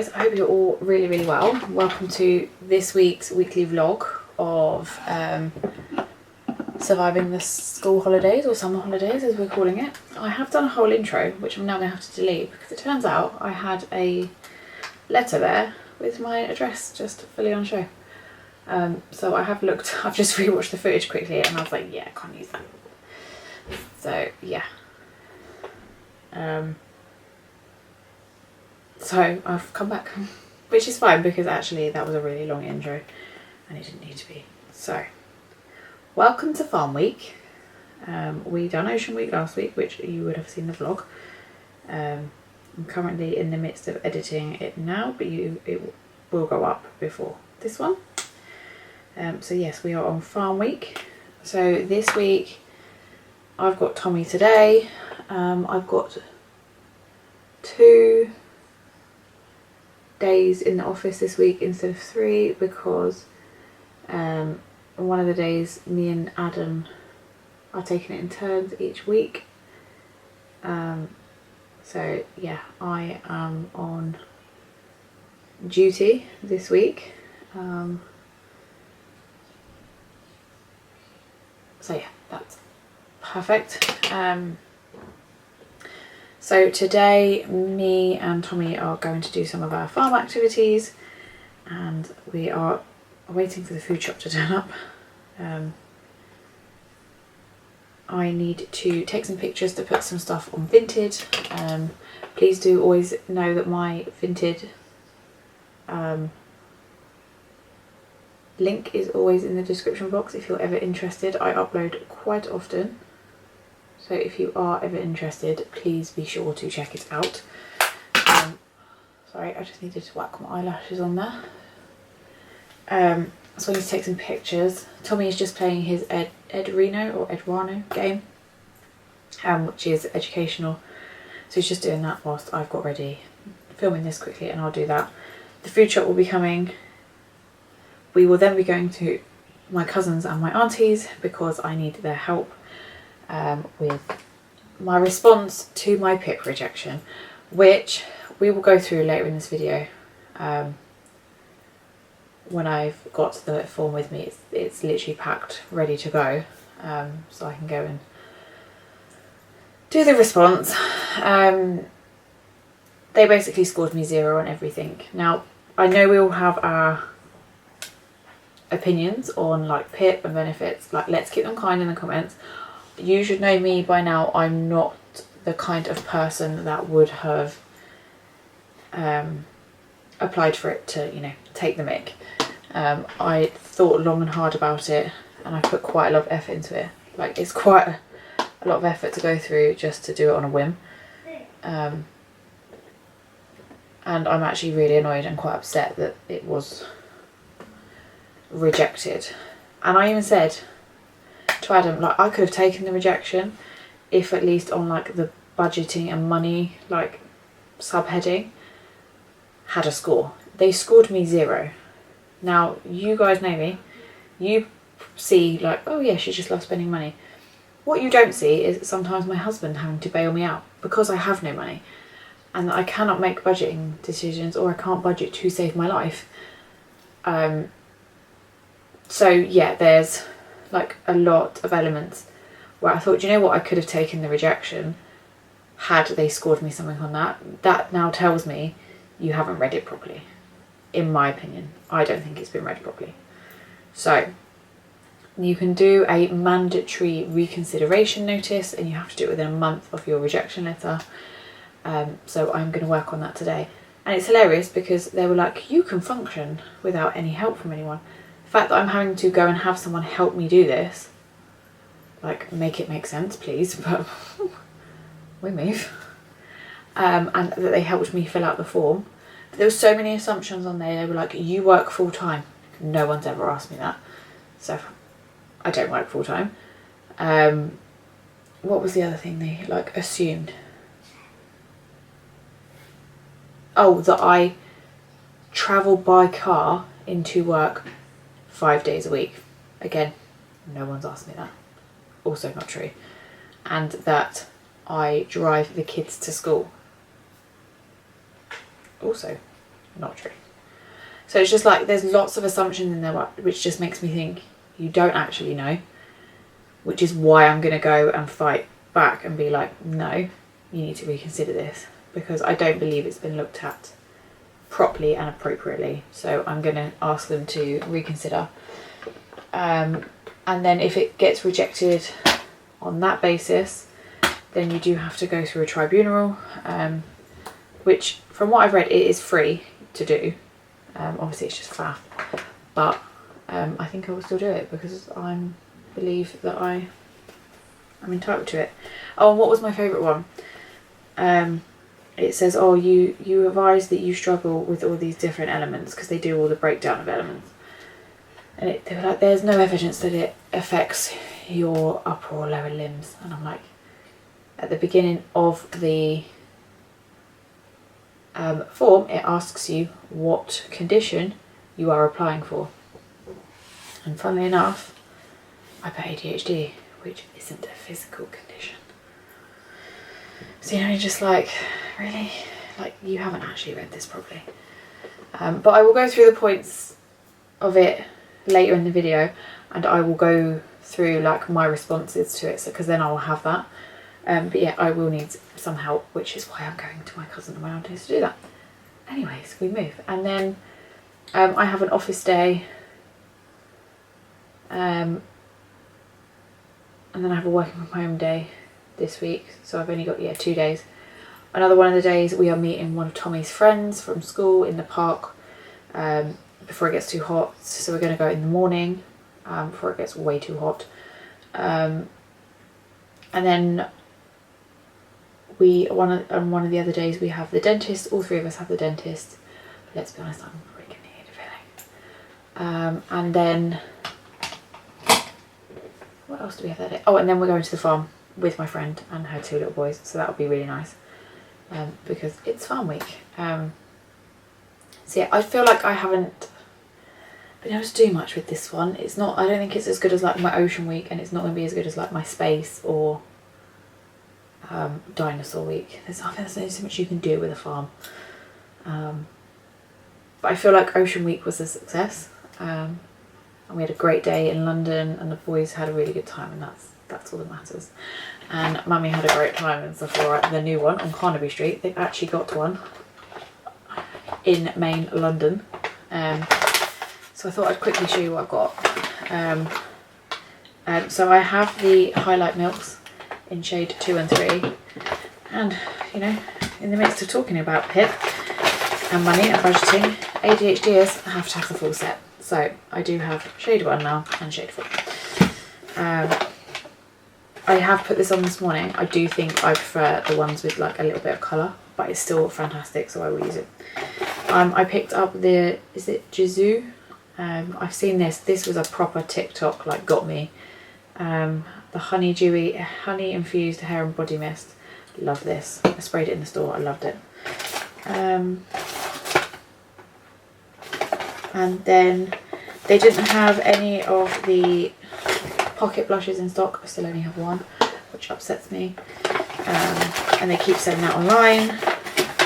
guys, I hope you're all really well. Welcome to this week's weekly vlog of surviving the school holidays, or summer holidays as we're calling it. I have done a whole intro which I'm now going to have to delete because it turns out I had a letter there with my address just fully on show. So I've just rewatched the footage quickly and I was like, yeah, I can't use that. So yeah. So I've come back, which is fine because actually that was a really long intro and it didn't need to be. So welcome to Farm Week. We done Ocean Week last week, which you would have seen the vlog. I'm currently in the midst of editing it now, but it will go up before this one. So yes, we are on Farm Week. So this week I've got Tommy today. I've got 2 days in the office this week instead of 3 because one of the days me and Adam are taking it in turns each week. So yeah, I am on duty this week. So yeah, that's perfect. So today me and Tommy are going to do some of our farm activities and we are waiting for the food shop to turn up. I need to take some pictures to put some stuff on Vinted. Please do always know that my Vinted link is always in the description box if you're ever interested. I upload quite often. So if you are ever interested, please be sure to check it out. Sorry, I just needed to whack my eyelashes on there. So I need to take some pictures. Tommy is just playing his Edwano game, which is educational. So he's just doing that whilst I've got ready, filming this quickly, and I'll do that. The food shop will be coming. We will then be going to my cousins and my aunties because I need their help with my response to my PIP rejection, which we will go through later in this video. When I've got the form with me, it's literally packed, ready to go, so I can go and do the response. They basically scored me 0 on everything. Now, I know we all have our opinions on like PIP and benefits, like let's keep them kind in the comments. You should know me by now, I'm not the kind of person that would have applied for it to, you know, take the mick. I thought long and hard about it and I put quite a lot of effort into it. Like it's quite a lot of effort to go through just to do it on a whim. And I'm actually really annoyed and quite upset that it was rejected. And I even said to Adam, like, I could have taken the rejection if at least on like the budgeting and money like subheading had a score. They scored me 0. Now you guys know me, you see like, oh yeah, she just loves spending money. What you don't see is sometimes my husband having to bail me out because I have no money and I cannot make budgeting decisions, or I can't budget to save my life. So yeah, there's like a lot of elements where I thought, you know what, I could have taken the rejection had they scored me something on that. That now tells me you haven't read it properly, in my opinion. I don't think it's been read properly. So you can do a mandatory reconsideration notice and you have to do it within a month of your rejection letter. So I'm going to work on that today. And it's hilarious because they were like, you can function without any help from anyone. The fact that I'm having to go and have someone help me do this, like, make it make sense please, but we move. And that they helped me fill out the form. But there were so many assumptions on there. They were like, you work full time. No one's ever asked me that. So I don't work full time. What was the other thing they like assumed? Oh, that I travel by car into work 5 days a week. Again, no one's asked me that. Also not true. And that I drive the kids to school. Also not true. So it's just like there's lots of assumptions in there which just makes me think you don't actually know, which is why I'm going to go and fight back and be like, no, you need to reconsider this, because I don't believe it's been looked at properly and appropriately. So I'm going to ask them to reconsider. And then if it gets rejected on that basis, then you do have to go through a tribunal, which from what I've read, it is free to do. Obviously it's just faff, but I think I will still do it because I believe that I'm entitled to it. Oh, and what was my favourite one? It says, oh, you advise that you struggle with all these different elements, because they do all the breakdown of elements. And they were like, there's no evidence that it affects your upper or lower limbs. And I'm like, at the beginning of the form, it asks you what condition you are applying for. And funnily enough, I put ADHD, which isn't a physical condition. So you're just like, really? Like, you haven't actually read this properly. But I will go through the points of it later in the video, and I will go through like my responses to it, so because then I'll have that. But yeah, I will need some help, which is why I'm going to my cousin on Monday to do that. Anyways, we move, and then I have an office day, and then I have a working from home day this week, so I've only got 2 days. Another one of the days we are meeting one of Tommy's friends from school in the park before it gets too hot, so we're going to go in the morning before it gets way too hot, and then on one of the other days we have the dentist. All three of us have the dentist. Let's be honest, I'm really going to need a filling. And then what else do we have that day? Oh, and then we're going to the farm with my friend and her 2 little boys, so that'll be really nice, because it's farm week. So yeah, I feel like I haven't been able to do much with this one. It's not, I don't think it's as good as like my ocean week, and it's not going to be as good as like my space or dinosaur week. There's only so much you can do with a farm. But I feel like ocean week was a success, and we had a great day in London, and the boys had a really good time, and that's all that matters. And Mummy had a great time in Sephora, the new one on Carnaby Street. They've actually got one in main London, so I thought I'd quickly show you what I've got. So I have the highlight milks in shade 2 and 3, and you know, in the midst of talking about PIP and money and budgeting, ADHDers have to have the full set. So I do have shade 1 now and shade 4. I have put this on this morning. I do think I prefer the ones with like a little bit of colour, but it's still fantastic, so I will use it. I picked up the, is it Jizu? I've seen this was a proper TikTok, like got me. The honey infused hair and body mist. Love this. I sprayed it in the store, I loved it. And then they didn't have any of the pocket blushes in stock. I still only have one, which upsets me. And they keep selling that online,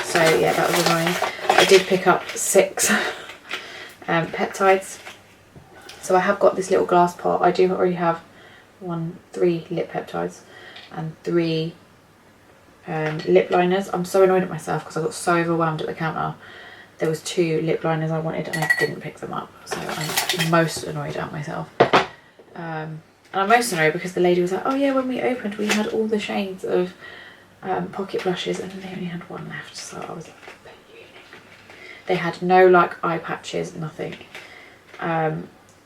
so yeah, that was annoying. I did pick up 6 peptides. So I have got this little glass pot. I do already have 3 lip peptides and 3 lip liners. I'm so annoyed at myself because I got so overwhelmed at the counter. There was 2 lip liners I wanted and I didn't pick them up, so I'm most annoyed at myself. And I'm most annoyed because the lady was like, oh yeah, when we opened we had all the shades of pocket blushes and they only had 1 left, so I was like, they had no like eye patches, nothing.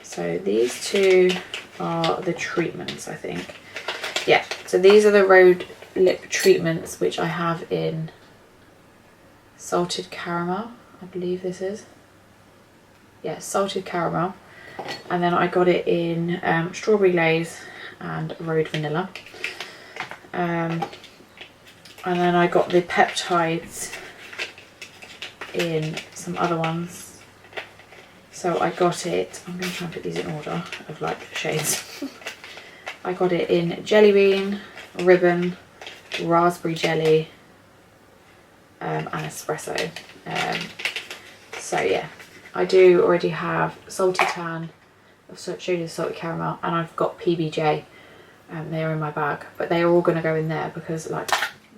So these 2 are the treatments, I think. Yeah, so these are the Road Lip treatments, which I have in salted caramel, I believe this is. Yeah, salted caramel. And then I got it in strawberry glaze and road vanilla. And then I got the peptides in some other ones. So I got it, I'm going to try and put these in order of like shades. I got it in jelly bean, ribbon, raspberry jelly, and espresso. So yeah, I do already have salty tan. I've showed you the salty caramel, and I've got PBJ. They're in my bag, but they are all going to go in there because like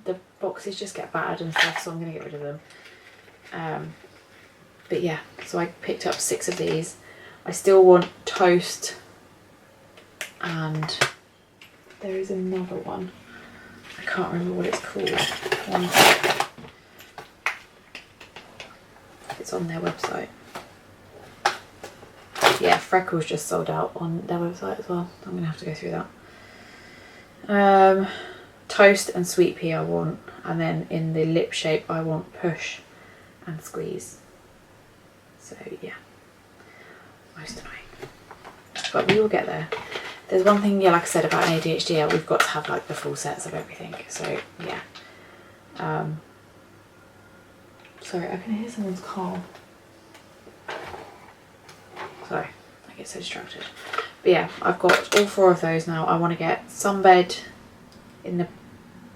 the boxes just get battered and stuff, so I'm going to get rid of them. But yeah, so I picked up 6 of these. I still want toast, and there is another one. I can't remember what it's called. One sec. It's on their website. Yeah, Freckles just sold out on their website as well. I'm gonna have to go through that. Toast and sweet pea I want, and then in the lip shape I want push and squeeze. So yeah, most annoying, but we will get there. There's one thing, yeah, like I said about an ADHD, we've got to have like the full sets of everything. So yeah. Sorry, I can hear someone's call. Sorry, I get so distracted. But yeah, I've got all 4 of those now. I want to get Sunbed in the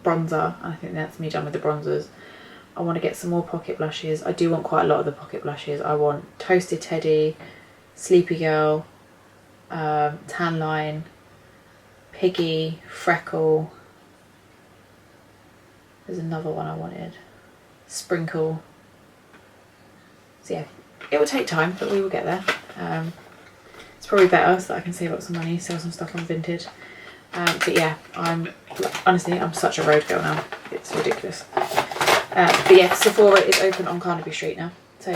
bronzer. I think that's me done with the bronzers. I want to get some more pocket blushes. I do want quite a lot of the pocket blushes. I want Toasted Teddy, Sleepy Girl, Tan Line, Piggy, Freckle. There's another one I wanted. Sprinkle. So yeah, it will take time, but we will get there. It's probably better so that I can save up some money, sell some stuff on Vinted. But yeah, honestly, I'm such a road girl now. It's ridiculous. But yeah, Sephora is open on Carnaby Street now, so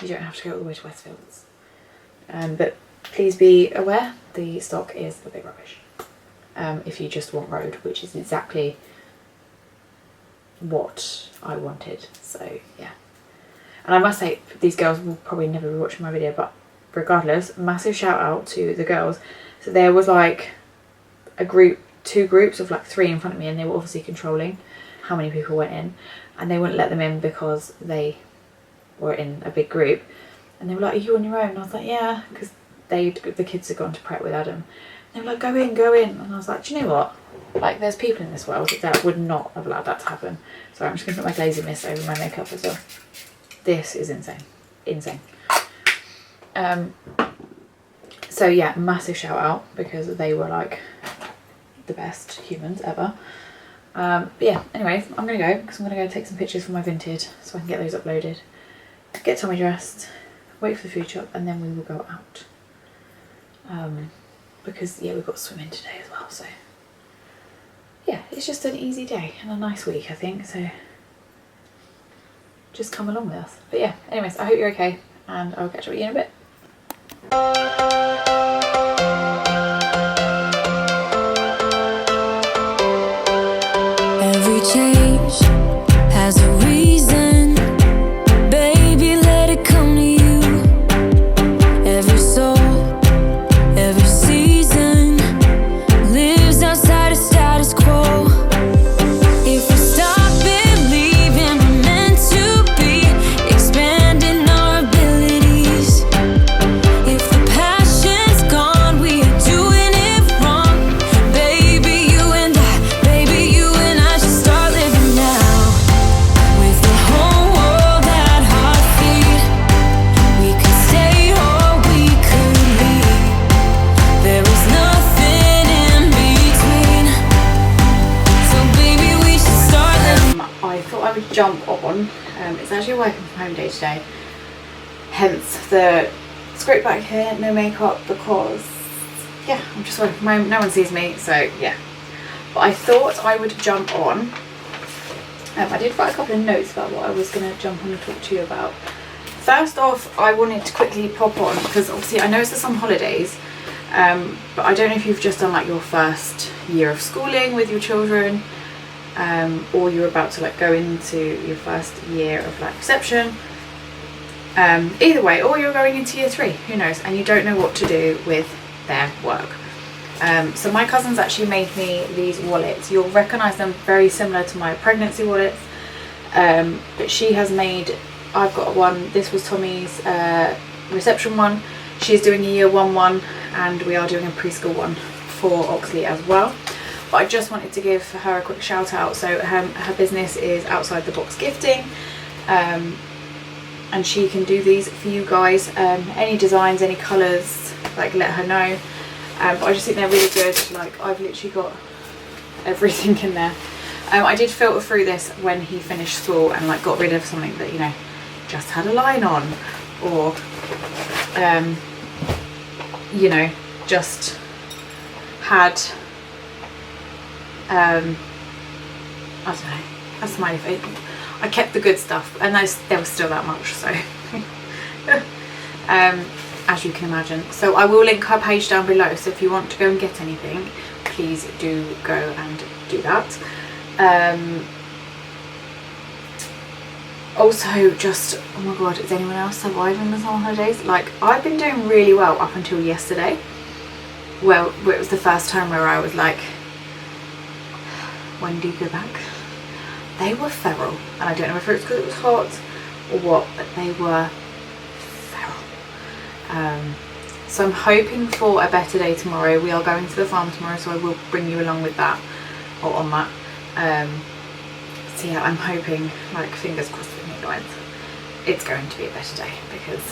you don't have to go all the way to Westfields. But please be aware, the stock is a bit rubbish. If you just want road, which is exactly what I wanted. So yeah. And I must say, these girls will probably never be watching my video, but regardless, massive shout out to the girls. So there was like a group, 2 groups of like 3 in front of me, and they were obviously controlling how many people went in, and they wouldn't let them in because they were in a big group. And they were like, "Are you on your own?" And I was like, "Yeah," because the kids had gone to prep with Adam. They were like, go in, and I was like, do you know what? Like, there's people in this world that would not have allowed that to happen. So I'm just going to put my glazy mist over my makeup as well. This is insane. So yeah, massive shout out, because they were like the best humans ever. But yeah, anyway, I'm going to go, because I'm going to go take some pictures for my Vinted so I can get those uploaded. Get Tommy dressed, wait for the food shop, and then we will go out. Because yeah, we've got swimming today as well, so yeah, it's just an easy day and a nice week, I think, so just come along with us. But yeah, anyways, I hope you're okay, and I'll catch up with you in a bit. Every change has a reason, baby, let it come to you. Every soul, every season lives outside of status quo. If we stop believing we're meant to be, expanding our abilities. If the passion's gone, we are doing it wrong. Baby, you and I just start living now. With the whole world at our feet, we could stay or we could leave. There is nothing in between. So baby, we should start living. I thought I would jump on. It's actually a working from home day today, hence the script back here, no makeup, because yeah, I'm just working from home, no one sees me, so yeah. But I thought I would jump on. I did write a couple of notes about what I was going to jump on and talk to you about. First off, I wanted to quickly pop on, because obviously I know it's the summer holidays, but I don't know if you've just done like your first year of schooling with your children, or you're about to like go into your first year of like reception. Either way, or you're going into year 3, who knows, and you don't know what to do with their work. So my cousin's actually made me these wallets. You'll recognise them, very similar to my pregnancy wallets, but she has made, I've got one, this was Tommy's reception one, she's doing a year 1 one, and we are doing a preschool one for Oxley as well. But I just wanted to give her a quick shout out. So her business is Outside the Box Gifting. and she can do these for you guys. Any designs, any colours, like let her know. But I just think they're really good. Like I've literally got everything in there. I did filter through this when he finished school and like got rid of something that, you know, just had a line on, or you know, just had I don't know, a smiley face. I kept the good stuff, and there was still that much, so as you can imagine. So I will link her page down below, so if you want to go and get anything, please do go and do that. Also, just, oh my god, is anyone else surviving the summer holidays? Like, I've been doing really well up until yesterday. Well, it was the first time where I was like, when do you go back? They were feral, and I don't know if it's because it was hot or what, but they were feral. So I'm hoping for a better day tomorrow. We are going to the farm tomorrow, so I will bring you along with that, or on that. So yeah, I'm hoping, like, fingers crossed with me guys, it's going to be a better day, because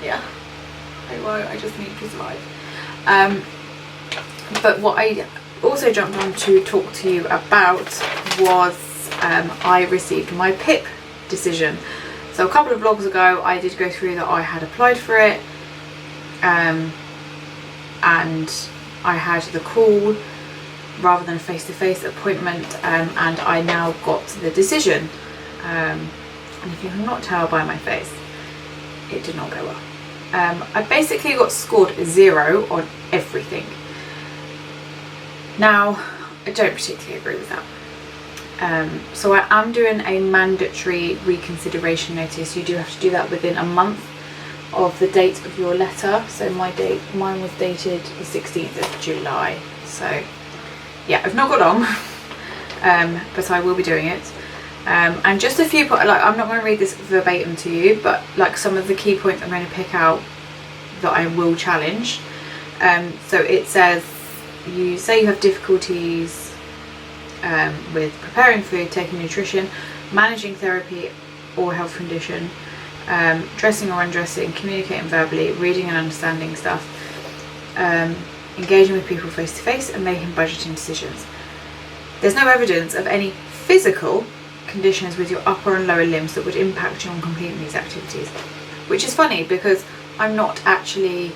yeah, I just need to survive. But what I also jumped on to talk to you about was I received my PIP decision. So a couple of vlogs ago I did go through that I had applied for it, and I had the call rather than a face-to-face appointment, and I now got the decision, and if you cannot tell by my face, it did not go well. I basically got scored 0 on everything. Now, I don't particularly agree with that. So I am doing a mandatory reconsideration notice. You do have to do that within a month of the date of your letter. So mine was dated the 16th of July. So yeah, I've not got long, but I will be doing it. And just a few points, like, I'm not going to read this verbatim to you, but like some of the key points I'm going to pick out that I will challenge. So it says, you say you have difficulties with preparing food, taking nutrition, managing therapy or health condition, dressing or undressing, communicating verbally, reading and understanding stuff, engaging with people face to face, and making budgeting decisions. There's no evidence of any physical conditions with your upper and lower limbs that would impact you on completing these activities, which is funny because I'm not actually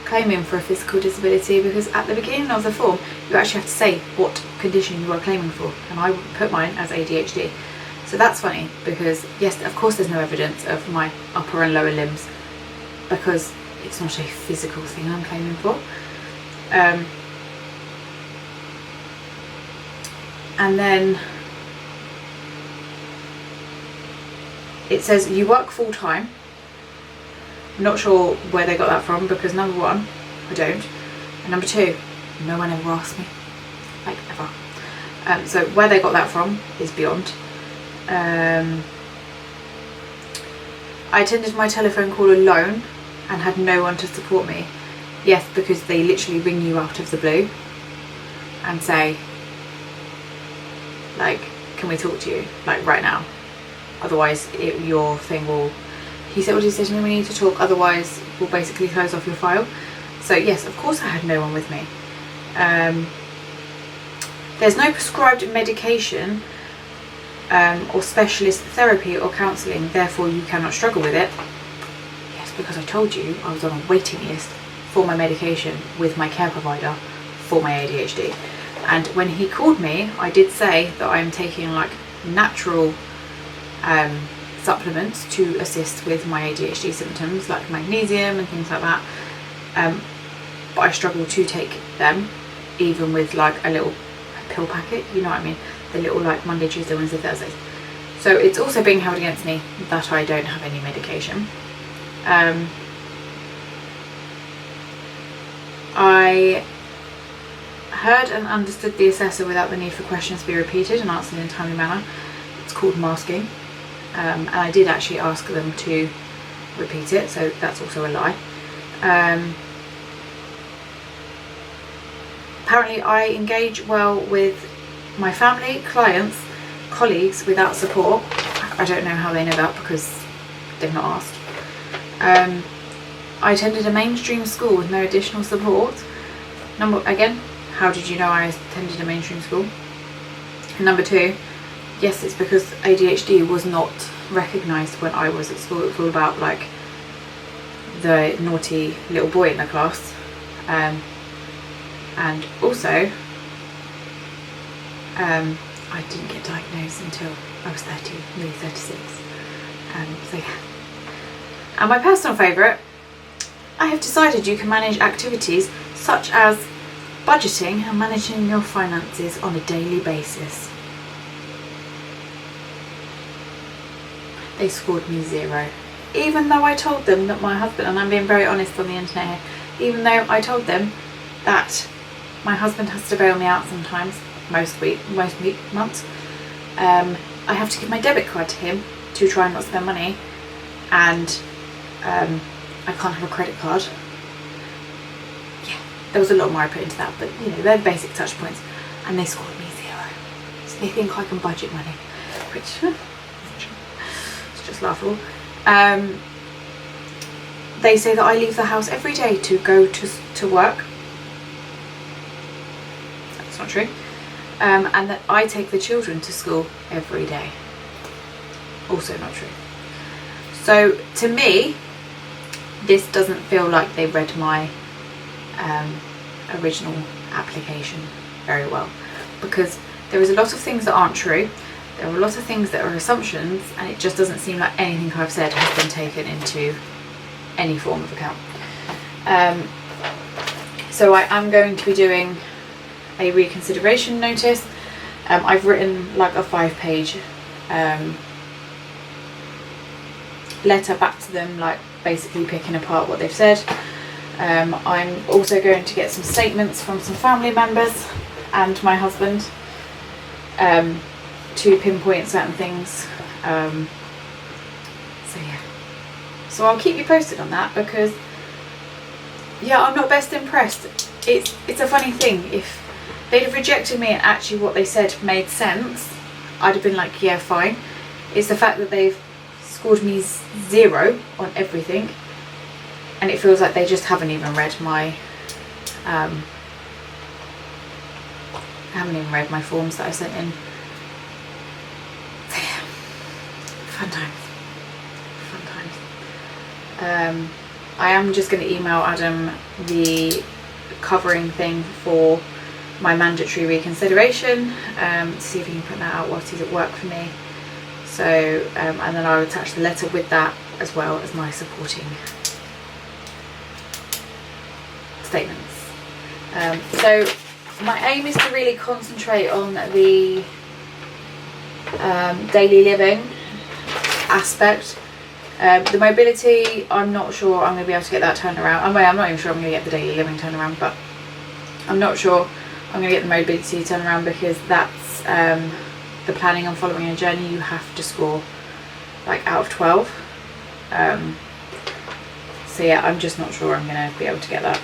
claiming for a physical disability, because at the beginning of the form you actually have to say what condition you are claiming for, and I put mine as ADHD. So that's funny, because yes, of course there's no evidence of my upper and lower limbs, because it's not a physical thing I'm claiming for. And then it says you work full-time. I'm not sure where they got that from, because number one, I don't, and number two, no one ever asked me, like, ever. So where they got that from is beyond. I attended my telephone call alone and had no one to support me. Yes, because they literally ring you out of the blue and say, like, can we talk to you, like, right now? Otherwise your thing will, he said, what did he say to me, we need to talk, otherwise we'll basically close off your file. So yes, of course I had no one with me. There's no prescribed medication or specialist therapy or counselling, therefore you cannot struggle with it. Yes, because I told you I was on a waiting list for my medication with my care provider for my ADHD. And when he called me, I did say that I'm taking like natural supplements to assist with my ADHD symptoms, like magnesium and things like that. But I struggle to take them, even with like a little pill packet, you know what I mean? The little like Monday, Tuesday, Wednesday, Thursdays. So it's also being held against me that I don't have any medication. I heard and understood the assessor without the need for questions to be repeated and answered in a timely manner. It's called masking. And I did actually ask them to repeat it, so that's also a lie. Apparently I engage well with my family, clients, colleagues without support. I don't know how they know that because they've not asked. I attended a mainstream school with no additional support. Again, how did you know I attended a mainstream school? And number 2, yes, it's because ADHD was not recognised when I was at school. It was all about like the naughty little boy in the class. And also, I didn't get diagnosed until I was 30, nearly 36. So yeah. And my personal favourite, I have decided you can manage activities such as budgeting and managing your finances on a daily basis. They scored me 0. Even though I told them that my husband, and I'm being very honest on the internet here, even though I told them that my husband has to bail me out sometimes, most months, I have to give my debit card to him to try and not spend money, and I can't have a credit card. Yeah, there was a lot more I put into that, but you know, they're the basic touch points, and they scored me 0. So they think I can budget money, which it's just laughable. They say that I leave the house every day to go to work. That's not true. And that I take the children to school every day. Also not true. So to me, this doesn't feel like they read my original application very well, because there is a lot of things that aren't true. There are a lot of things that are assumptions, and it just doesn't seem like anything I've said has been taken into any form of account. So I am going to be doing a reconsideration notice. I've written like a 5-page letter back to them, like basically picking apart what they've said. I'm also going to get some statements from some family members and my husband to pinpoint certain things. So yeah, so I'll keep you posted on that, because yeah, I'm not best impressed. It's a funny thing. If they'd have rejected me and actually what they said made sense, I'd have been like, yeah, fine. It's the fact that they've scored me 0 on everything, and it feels like they just haven't even read my forms that I sent in. So yeah, fun times. I am just going to email Adam the covering thing for my mandatory reconsideration, to see if he can put that out whilst he's at work for me. So and then I'll attach the letter with that, as well as my supporting statements. So my aim is to really concentrate on the daily living aspect. The mobility, I'm not sure I'm going to be able to get that turned around. I'm not even sure I'm going to get the daily living turned around, but I'm not sure I'm going to get the mobility turned around, because that's the planning on following a journey. You have to score like out of 12. So yeah, I'm just not sure I'm going to be able to get that.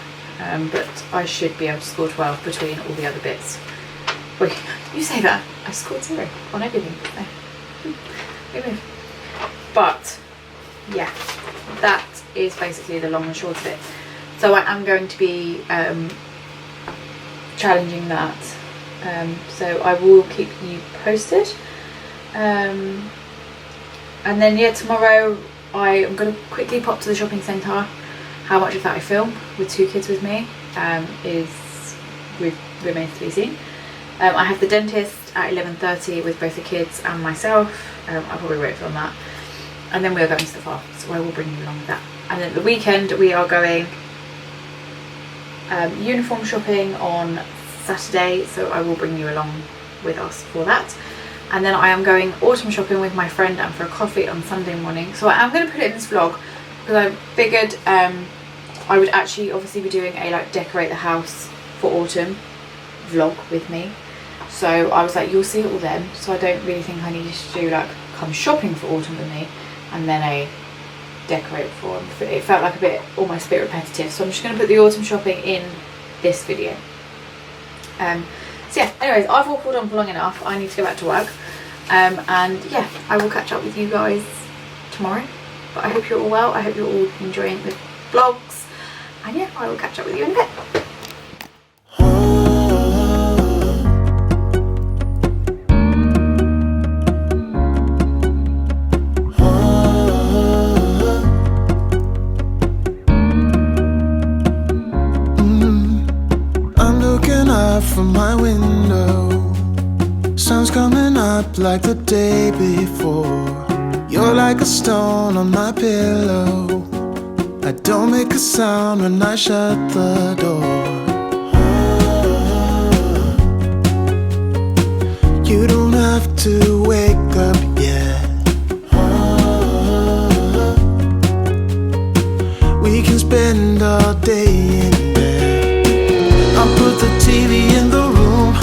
But I should be able to score 12 between all the other bits. Wait, you say that? I scored 0 on everything. No. But yeah, that is basically the long and short of it. So I am going to be challenging that. So I will keep you posted. And then yeah, tomorrow I am going to quickly pop to the shopping centre. How much of that I film with 2 kids with me remains to be seen. I have the dentist at 11:30 with both the kids and myself. I probably won't film that. And then we are going to the farm, so I will bring you along with that. And then the weekend we are going uniform shopping on Saturday, so I will bring you along with us for that. And then I am going autumn shopping with my friend and for a coffee on Sunday morning. So I am going to put it in this vlog, because I figured I would actually obviously be doing a like decorate the house for autumn vlog with me. So I was like, you'll see it all then, so I don't really think I need to do like come shopping for autumn with me and then a decorate for them. It felt like almost a bit repetitive, so I'm just going to put the autumn shopping in this video. So yeah, anyways, I've walked on for long enough. I need to go back to work. And yeah, I will catch up with you guys tomorrow. But I hope you're all well. I hope you're all enjoying the vlogs. And yeah, I will catch up with you in a bit. I'm looking out from my window. Sun's coming up like the day before. You're like a stone on my pillow. I don't make a sound when I shut the door. You don't have to wake up yet. We can spend all day in bed. I'll put the TV in the room.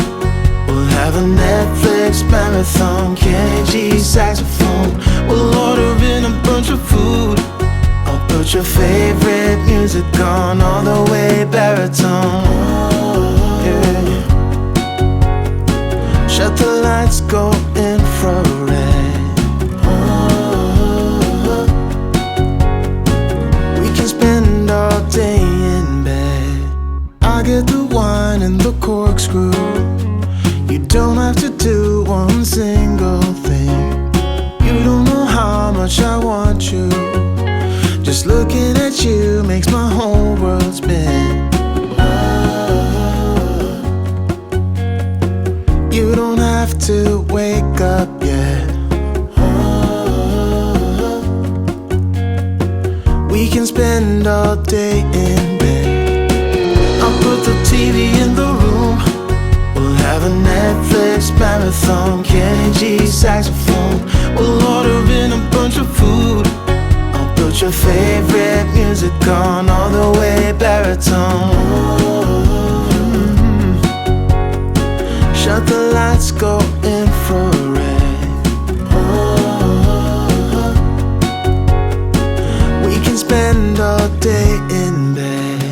We'll have a Netflix marathon, Kenny G saxophone. We'll order in a bunch of food. I'll put your favorite music on, all the way baritone. Yeah. Shut the lights, go infrared. We can spend all day in bed. I get the wine and the corkscrew. You don't have to do one single thing. You don't know how much I want you. Just looking at you makes my whole world spin. You don't have to wake up yet. We can spend all day in bed. I'll put the TV in the room. We'll have a Netflix marathon, Kenny G saxophone. We'll order in a bunch of food. I'll put your favorite music on, all the way baritone. Shut the lights, go infrared. We can spend all day in bed.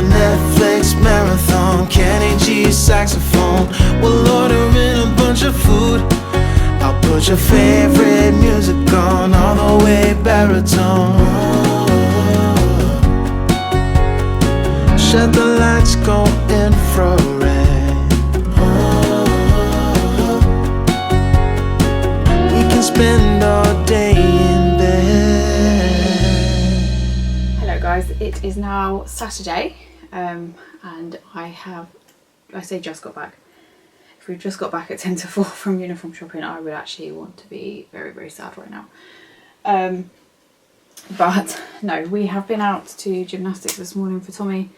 Netflix marathon, Kenny G saxophone. We'll order in a bunch of food. I'll put your favorite music on, all the way baritone. Shut the lights, go infrared. We can spend all day in bed. Hello guys, it is now Saturday. And I say just got back. If we just got back at 10 to 4 from uniform shopping, I would actually want to be very, very sad right now. But no, we have been out to gymnastics this morning for Tommy.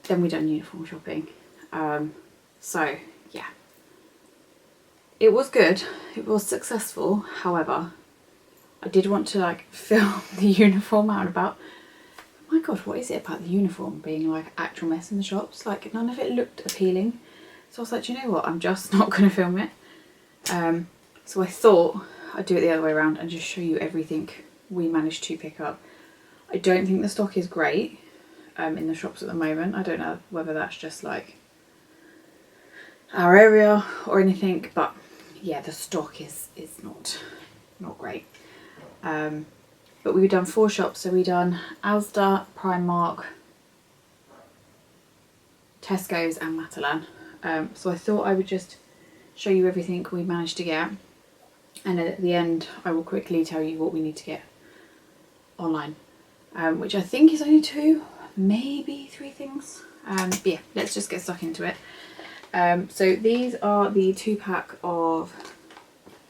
Then we done uniform shopping. So yeah, it was good. It was successful. However, I did want to like film the uniform out and about. My god, what is it about the uniform being like actual mess in the shops? Like none of it looked appealing. So I was like, do you know what? I'm just not going to film it. So I thought I'd do it the other way around and just show you everything we managed to pick up. I don't think the stock is great in the shops at the moment. I don't know whether that's just like our area or anything, but yeah, the stock is not great. But we've done 4 shops, so we've done Asda, Primark, Tesco's and Matalan. So I thought I would just show you everything we managed to get, and at the end I will quickly tell you what we need to get online, which I think is only 2, maybe 3 things. But yeah, let's just get stuck into it. So these are the 2-pack of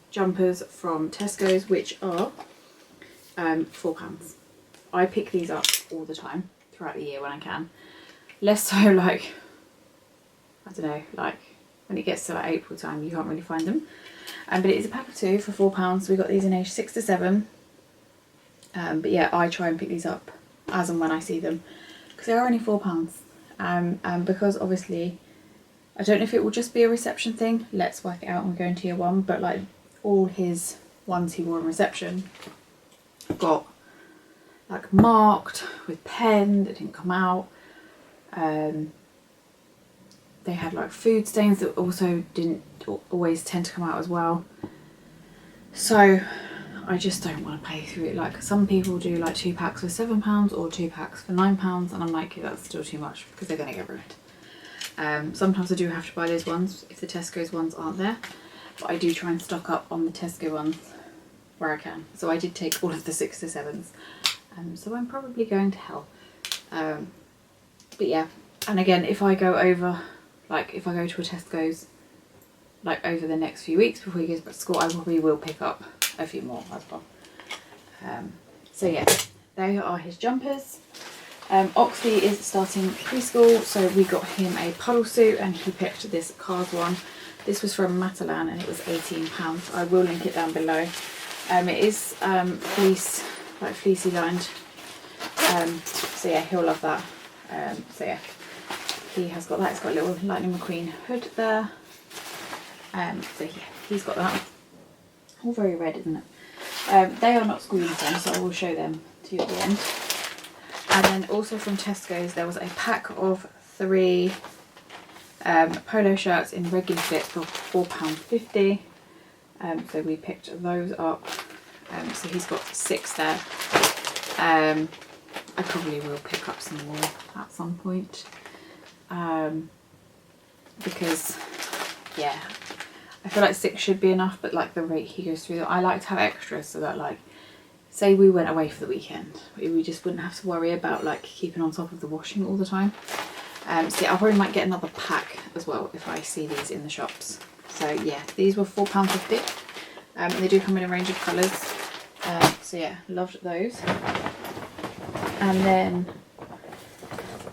jumpers from Tesco's, which are £4. I pick these up all the time throughout the year when I can. Less so like, I don't know, like when it gets to like April time, you can't really find them. But it is a pack of 2 for £4. We got these in age 6 to 7. But yeah, I try and pick these up as and when I see them because they are only £4. And because obviously I don't know if it will just be a reception thing. Let's work it out when we go into year 1. But like all his ones he wore in reception got like marked with pen that didn't come out. They had like food stains that also didn't always tend to come out as well. So I just don't want to pay through it. Like some people do like 2 packs for £7 or 2 packs for £9, and I'm like, that's still too much because they're going to get ruined. Sometimes I do have to buy those ones if the Tesco's ones aren't there, but I do try and stock up on the Tesco ones where I can. So I did take all of the 6 to 7s, so I'm probably going to hell. But yeah, and again, if I go over, like if I go to a Tesco's like over the next few weeks before he goes back to school, I probably will pick up a few more as well. So yeah, they are his jumpers. Oxley is starting preschool, so we got him a puddle suit and he picked this Cars one. This was from Matalan and it was £18. I will link it down below. It is fleece, like fleecy lined. So yeah, he'll love that. So yeah, he has got that. It's got a little Lightning McQueen hood there. So yeah, he's got that. All very red, isn't it? They are not school uniforms, so I will show them to you at the end. And then also from Tesco's, there was a pack of 3 polo shirts in regular fit for £4.50. So we picked those up. So he's got 6 there. I probably will pick up some more at some point. Because, yeah, I feel like 6 should be enough, but like the rate he goes through, I like to have extras so that like, say we went away for the weekend, we just wouldn't have to worry about like keeping on top of the washing all the time. So yeah, I probably might get another pack as well if I see these in the shops. So yeah, these were £4.50. They do come in a range of colours. So yeah, loved those. And then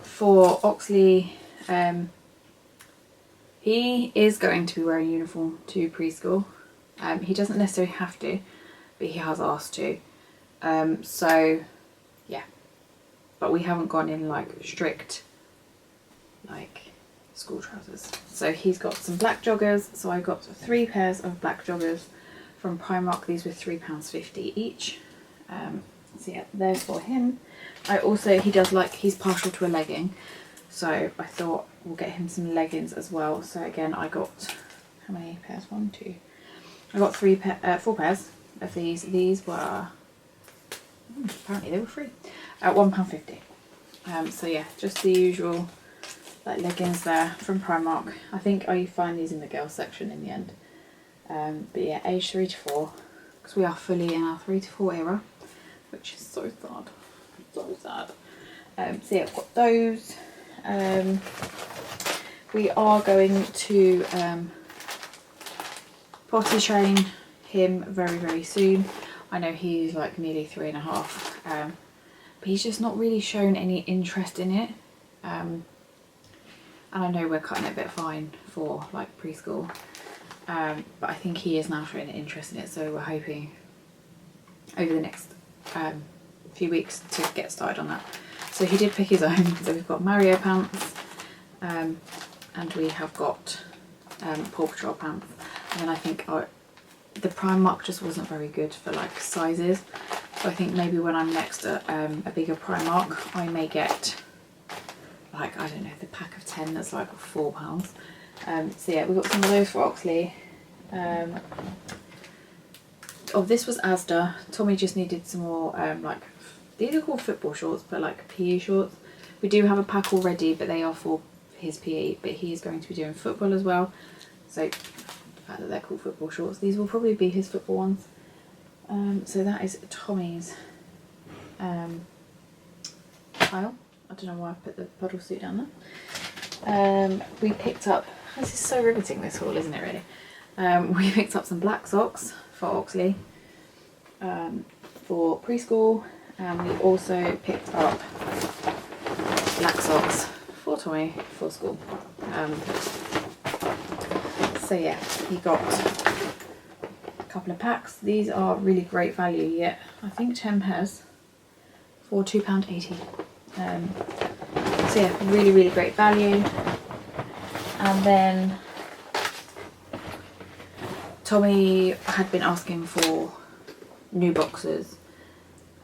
for Oxley, he is going to be wearing a uniform to preschool. He doesn't necessarily have to, but he has asked to. So yeah, but we haven't gone in like strict like school trousers. So he's got some black joggers. So I got 3 pairs of black joggers from Primark. These were £3.50 each. So yeah, they're for him. He does like, he's partial to a legging, so I thought we'll get him some leggings as well. So again, I got, how many pairs? 1, 2. I got 4 pairs of these. These were, apparently they were free, at £1.50. So yeah, just the usual like leggings there from Primark. I think I find these in the girls section in the end. But yeah, age 3 to 4, because we are fully in our 3 to 4 era, which is so sad. So sad. So yeah, I've got those. We are going to potty train him very, very soon. I know he's like nearly 3.5, but he's just not really shown any interest in it. And I know we're cutting it a bit fine for like preschool, but I think he is now showing an interest in it, so we're hoping over the next few weeks to get started on that. So he did pick his own. So we've got Mario pants, and we have got Paw Patrol pants, and then I think the Primark just wasn't very good for like sizes, so I think maybe when I'm next at a bigger Primark I may get like, I don't know, the pack of 10 that's like £4. So yeah, we got some of those for Oxley. Oh, this was Asda. Tommy just needed some more like, these are called football shorts, but like PE shorts. We do have a pack already, but they are for his PE, but he is going to be doing football as well. So the fact that they're called football shorts, these will probably be his football ones. So that is Tommy's pile. I don't know why I put the puddle suit down there. We picked up, this is so riveting, this haul, isn't it really? We picked up some black socks for Oxley for preschool, and we also picked up black socks for Tommy for school. So yeah, he got a couple of packs. These are really great value, yet I think 10 pairs for £2.80. So yeah, really, really great value. And then Tommy had been asking for new boxers.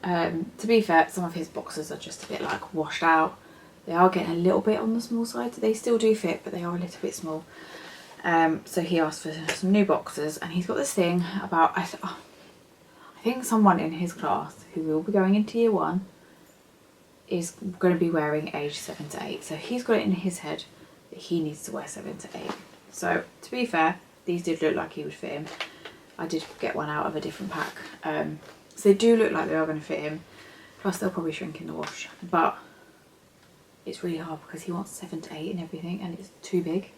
To be fair, some of his boxers are just a bit like washed out. They are getting a little bit on the small side. They still do fit, but they are a little bit small. So he asked for some new boxers, and he's got this thing about, I think someone in his class who will be going into year 1 is going to be wearing age 7 to 8. So he's got it in his head that he needs to wear 7 to 8. So to be fair, these did look like he would fit him. I did get one out of a different pack. So they do look like they are going to fit him. Plus they'll probably shrink in the wash. But it's really hard because he wants 7 to 8 and everything, and it's too big,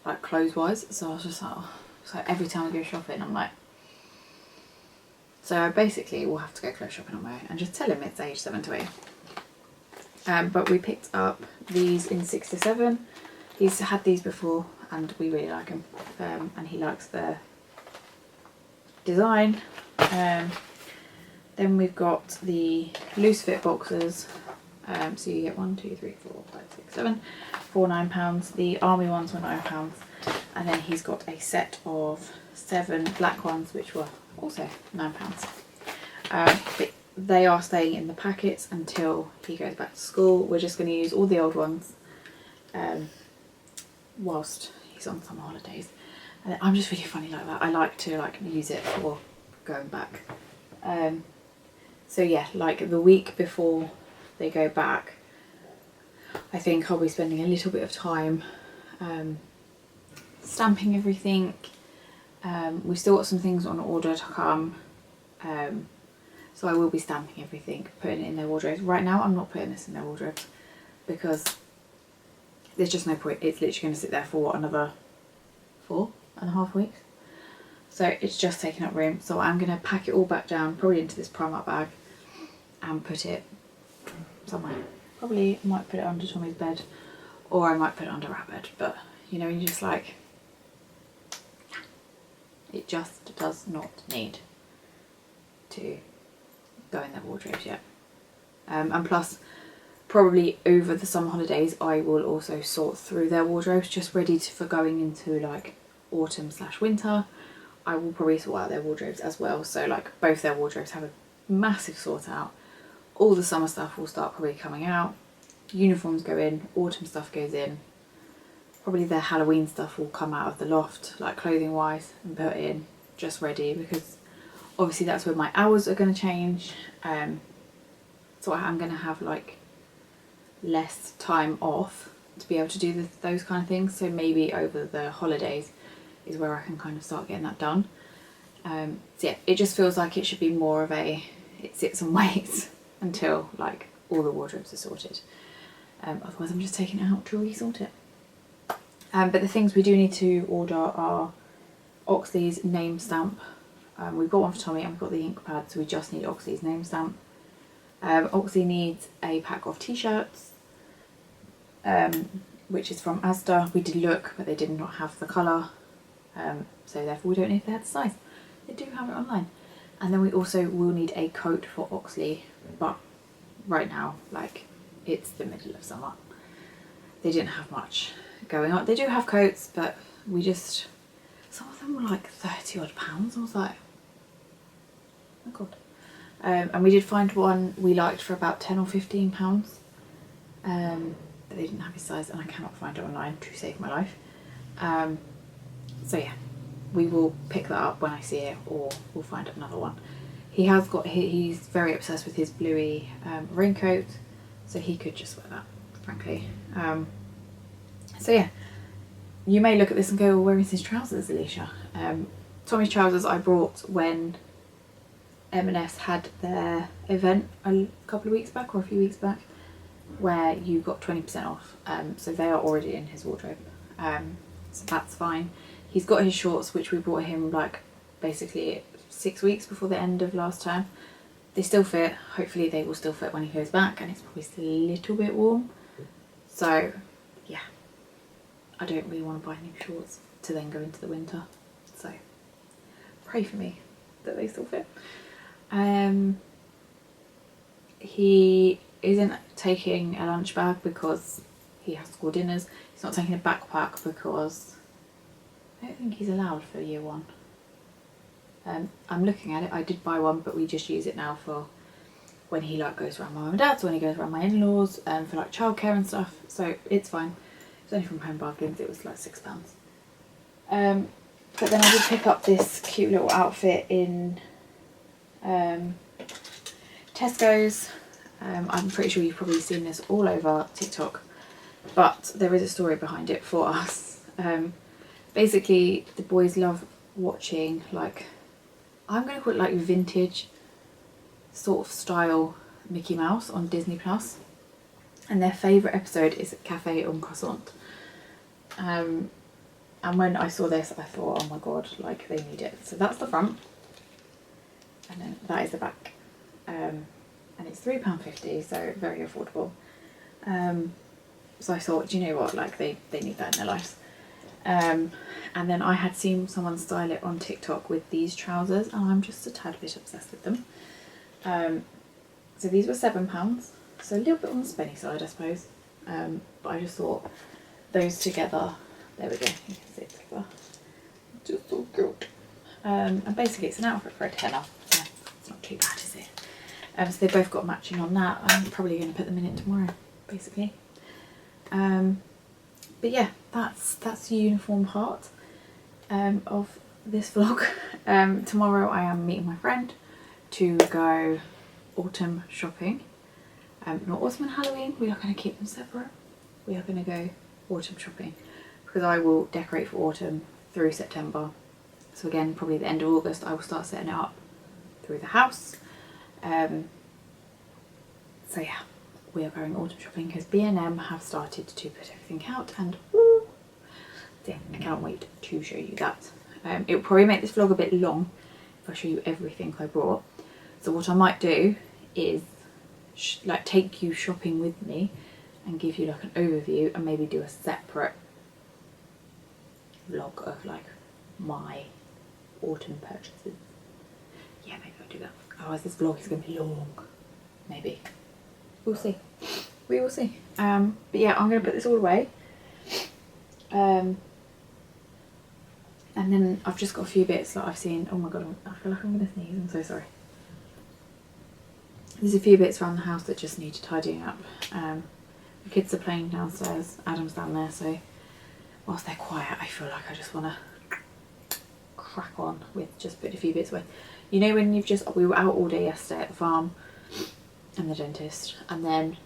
like clothes wise. So I was just like, oh. So every time I go shopping, I'm like, so basically we'll have to go clothes shopping on my own and just tell him it's age 7 to 8. But we picked up these in 6 to 7. He's had these before and we really like them, and he likes the design. Then we've got the loose fit boxers. So you get 1, 2, 3, 4, 5, 6, 7 for £9. The army ones were £9, and then he's got a set of 7 black ones which were also £9. But they are staying in the packets until he goes back to school. We're just going to use all the old ones whilst he's on summer holidays. And I'm just really funny like that. I like to use it for going back. So yeah, like the week before they go back, I think I'll be spending a little bit of time stamping everything. We've still got some things on order to come, so I will be stamping everything, putting it in their wardrobes. Right now I'm not putting this in their wardrobes because there's just no point. It's literally going to sit there for what, another 4.5 weeks, so it's just taking up room. So I'm going to pack it all back down, probably into this Primark bag, and put it somewhere. Probably might put it under Tommy's bed, or I might put it under our bed, but you know, you just like, it just does not need to go in their wardrobes yet. And plus, probably over the summer holidays I will also sort through their wardrobes, just ready for going into like autumn/winter. I will probably sort out their wardrobes as well, so like both their wardrobes have a massive sort out. All the summer stuff will start probably coming out, uniforms go in, autumn stuff goes in, probably their Halloween stuff will come out of the loft, like clothing wise, and put in, just ready, because obviously that's where my hours are going to change. So I'm going to have like less time off to be able to do those kind of things, so maybe over the holidays is where I can kind of start getting that done. So yeah, it just feels like it should be more of a, it sits and waits until like all the wardrobes are sorted. Otherwise I'm just taking it out to re-sort it. But the things we do need to order are Oxley's name stamp. We've got one for Tommy and we've got the ink pad, so we just need Oxley's name stamp. Oxley needs a pack of t-shirts, which is from Asda. We did look, but they did not have the colour, so therefore we don't know if they had the size. They do have it online. And then we also will need a coat for Oxley, but right now, like, it's the middle of summer. They didn't have much going on. They do have coats, but we just, some of them were like 30 odd pounds. I was like, oh god. And we did find one we liked for about 10 or 15 pounds, but they didn't have his size, and I cannot find it online to save my life. So yeah, we will pick that up when I see it, or we'll find another one. He has got, he's very obsessed with his bluey raincoat, so he could just wear that, frankly. So yeah, you may look at this and go, well, where is his trousers, Elisha? Tommy's trousers I brought when M&S had their event a couple of weeks back, or a few weeks back, where you got 20% off. So they are already in his wardrobe, so that's fine. He's got his shorts, which we brought him like basically 6 weeks before the end of last term. They still fit. Hopefully they will still fit when he goes back, and it's probably still a little bit warm. So yeah, I don't really want to buy new shorts to then go into the winter. So pray for me that they still fit. He isn't taking a lunch bag because he has school dinners. He's not taking a backpack because I don't think he's allowed for year 1. I'm looking at it. I did buy one, but we just use it now for when he like goes around my mum and dad's, when he goes around my in-laws, for like childcare and stuff. So it's fine. It's only from Home Bargains. It was like £6. But then I did pick up this cute little outfit in Tesco's. I'm pretty sure you've probably seen this all over TikTok, but there is a story behind it for us. Basically, the boys love watching, like, I'm going to call it like vintage sort of style Mickey Mouse on Disney Plus, and their favourite episode is Cafe en Croissant. And when I saw this, I thought, oh my god, like, they need it. So that's the front, and then that is the back, and it's £3.50, so very affordable. So I thought, do you know what, like, they need that in their lives. And then I had seen someone style it on TikTok with these trousers, and I'm just a tad bit obsessed with them. So these were £7, so a little bit on the spenny side, I suppose. But I just thought those together, there we go, you can see it together, just so good. And basically it's an outfit for a tenner, so it's not too bad, is it? So they both got matching on that. I'm probably going to put them in it tomorrow, basically. But yeah, that's the uniform part of this vlog. Tomorrow I am meeting my friend to go autumn shopping. Not autumn and Halloween, we are going to keep them separate. We are going to go autumn shopping because I will decorate for autumn through September. So again, probably the end of August I will start setting it up through the house. So yeah, we are going autumn shopping because B&M have started to put everything out, and woo, yeah, I can't wait to show you that. It will probably make this vlog a bit long if I show you everything I brought. So what I might do is like take you shopping with me and give you like an overview, and maybe do a separate vlog of like my autumn purchases. Yeah, maybe I'll do that. Otherwise this vlog is going to be long. Maybe. We'll see. We will see. But yeah, I'm going to put this all away. And then I've just got a few bits that I've seen. Oh my god, I feel like I'm going to sneeze. I'm so sorry. There's a few bits around the house that just need tidying up. The kids are playing downstairs. Adam's down there, so whilst they're quiet, I feel like I just want to crack on with just putting a few bits away. You know when we were out all day yesterday at the farm and the dentist, and then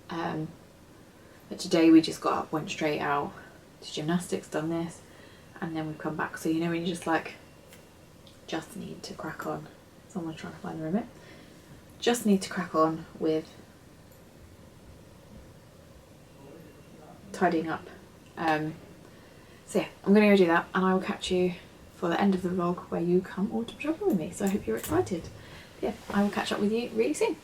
but today we just got up, went straight out to gymnastics, done this, and then we've come back. So you know when you just like just need to crack on. Someone's trying to find the remote. Just need to crack on with tidying up. So yeah, I'm gonna go do that, and I will catch you for the end of the vlog where you come autumn shopping with me. So I hope you're excited. Yeah, I will catch up with you really soon.